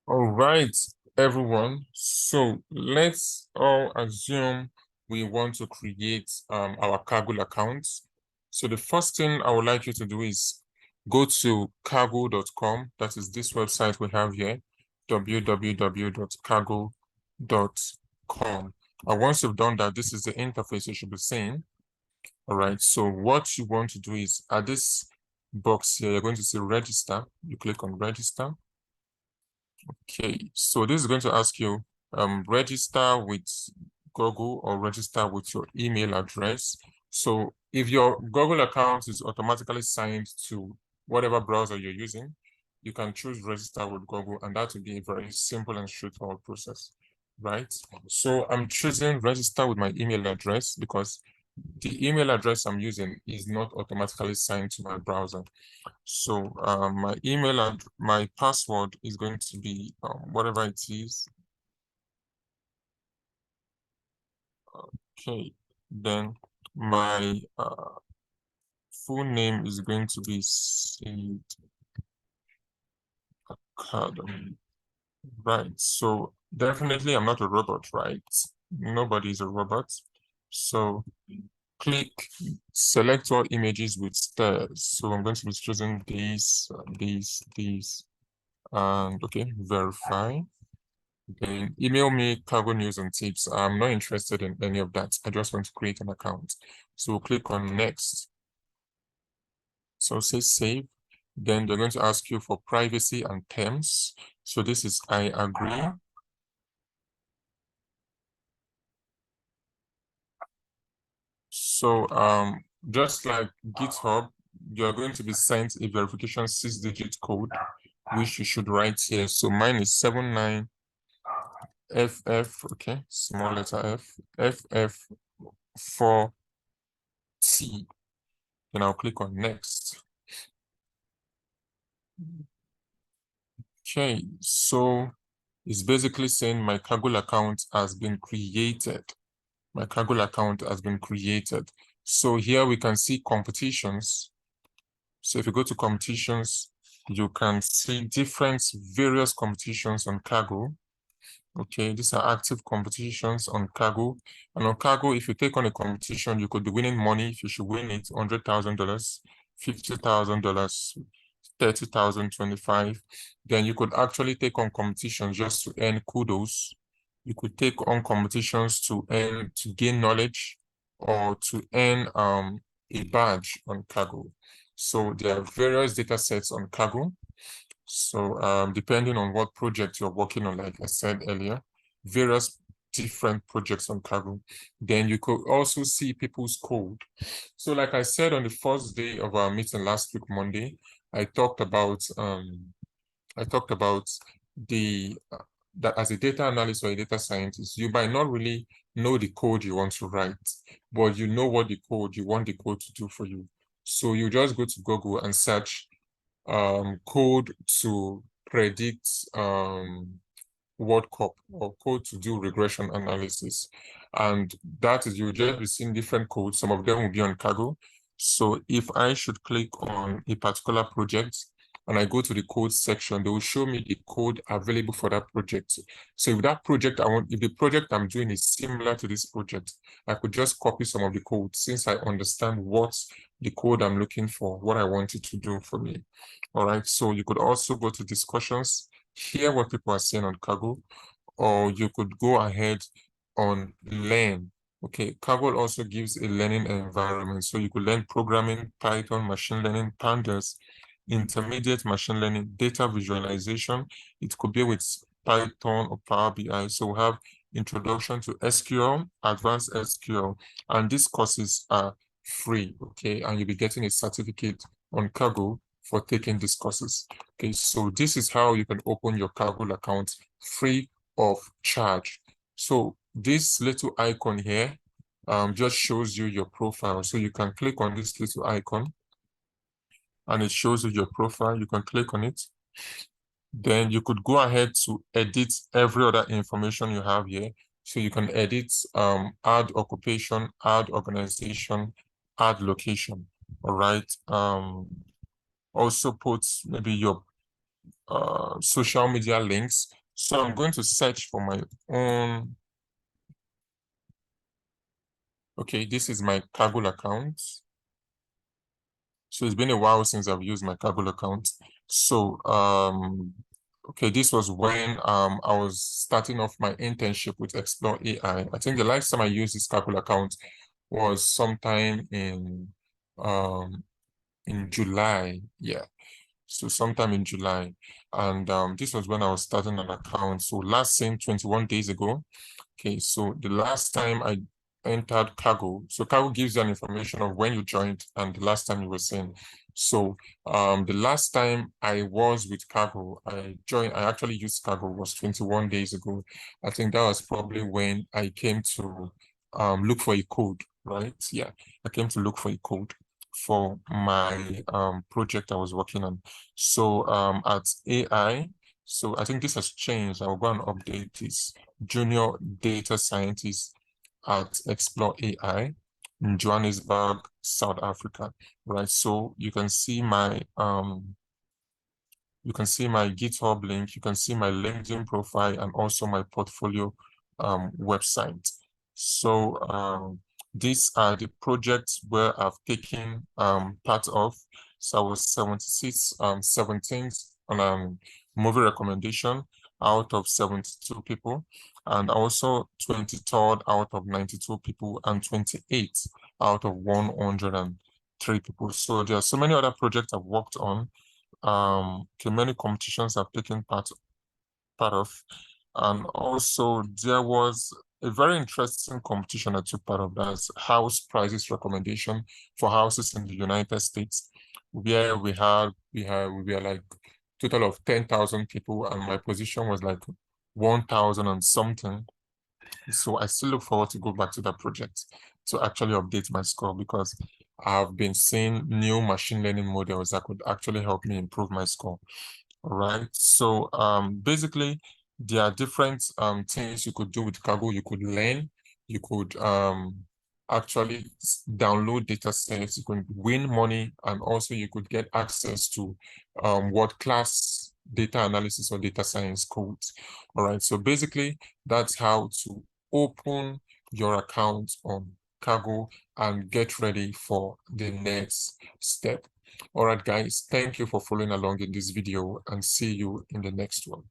All right, everyone. So let's all assume we want to create our Kaggle account. So the first thing I would like you to do is go to kaggle.com. That is this website we have here, www.kaggle.com. And once you've done that, this is the interface you should be seeing. All right. So what you want to do is at this box here, you're going to see register. You click on register. Okay, so this is going to ask you register with Google or register with your email address. So if your Google account is automatically signed to whatever browser you're using, you can choose register with Google, and that will be a very simple and straightforward process, right? So I'm choosing register with my email address because the email address I'm using is not automatically signed to my browser. So my email and my password is going to be whatever it is. Okay, then my full name is going to be Sid Academy. Right. So definitely I'm not a robot, right? Nobody is a robot. So click select all images with stairs. So I'm going to be choosing these, these, and okay, verify. Then email me Kaggle news and tips. I'm not interested in any of that. I just want to create an account. So click on next. So say save. Then they're going to ask you for privacy and terms. So this is I agree. So just like GitHub, you're going to be sent a verification 6-digit code, which you should write here. So mine is 79FF, okay, small letter F, FF4T. Then I'll click on next. Okay, so it's basically saying my Kaggle account has been created. My Kaggle account has been created. So here we can see competitions. So if you go to competitions, you can see various competitions on Kaggle. Okay, these are active competitions on Kaggle. And on Kaggle, if you take on a competition, you could be winning money. If you should win it, $100,000, $50,000, 30,000, 25. Then you could actually take on competitions just to earn kudos. You could take on competitions to gain knowledge or to earn a badge on Kaggle. So there are various data sets on Kaggle. So depending on what project you're working on, like I said earlier, various different projects on Kaggle. Then you could also see people's code. So like I said on the first day of our meeting last week, Monday, I talked about the that as a data analyst or a data scientist, you might not really know the code you want to write, but you know what you want the code to do for you. So you just go to Google and search code to predict World Cup or code to do regression analysis. And that is, you'll just be seeing different codes. Some of them will be on Kaggle. So if I should click on a particular project and I go to the code section, they will show me the code available for that project. So if that project if the project I'm doing is similar to this project, I could just copy some of the code since I understand what the code I'm looking for, what I want it to do for me. All right, so you could also go to discussions, hear what people are saying on Kaggle, or you could go ahead on Learn. Okay, Kaggle also gives a learning environment. So you could learn programming, Python, machine learning, pandas, intermediate machine learning, data visualization. It could be with Python or Power BI. So we have introduction to SQL, advanced SQL, and these courses are free, okay? And you'll be getting a certificate on Kaggle for taking these courses. Okay, so this is how you can open your Kaggle account free of charge. So this little icon here just shows you your profile. So you can click on this little icon and it shows you your profile. You can click on it. Then you could go ahead to edit every other information you have here. So you can edit, add occupation, add organization, add location. All right. Also put maybe your social media links. So I'm going to search for my own. Okay, this is my Kaggle account. So it's been a while since I've used my Kaggle account. So okay, this was when I was starting off my internship with Explore AI. I think the last time I used this Kaggle account was sometime in July. Yeah. So sometime in July. And this was when I was starting an account. So last seen 21 days ago. Okay, so the last time I entered Kaggle, so Kaggle gives you an information of when you joined and the last time you were seen. So the last time I was with Kaggle, I actually used Kaggle was 21 days ago. I think that was probably when I came to look for a code, right? Yeah, I came to look for a code for my project I was working on. So at AI, so I think this has changed. I'll go and update this. Junior data scientist at Explore AI in Johannesburg, South Africa. Right. So you can see my GitHub link, you can see my LinkedIn profile and also my portfolio website. So these are the projects where I've taken part of. So I was 17th on movie recommendation out of 72 people, and also 23rd out of 92 people, and 28th out of 103 people. So there are so many other projects I've worked on. Many competitions I've taken part of, and also there was a very interesting competition I took part of. That's house prices recommendation for houses in the United States, where we were like total of 10,000 people, and my position was like 1,000 and something. So I still look forward to go back to that project to actually update my score, because I've been seeing new machine learning models that could actually help me improve my score. All right. So basically there are different things you could do with Kaggle. You could learn, you could actually download data sets, you could win money, and also you could get access to world-class data analysis or data science codes. All right. So basically that's how to open your account on Kaggle and get ready for the next step. All right, guys, thank you for following along in this video, and see you in the next one.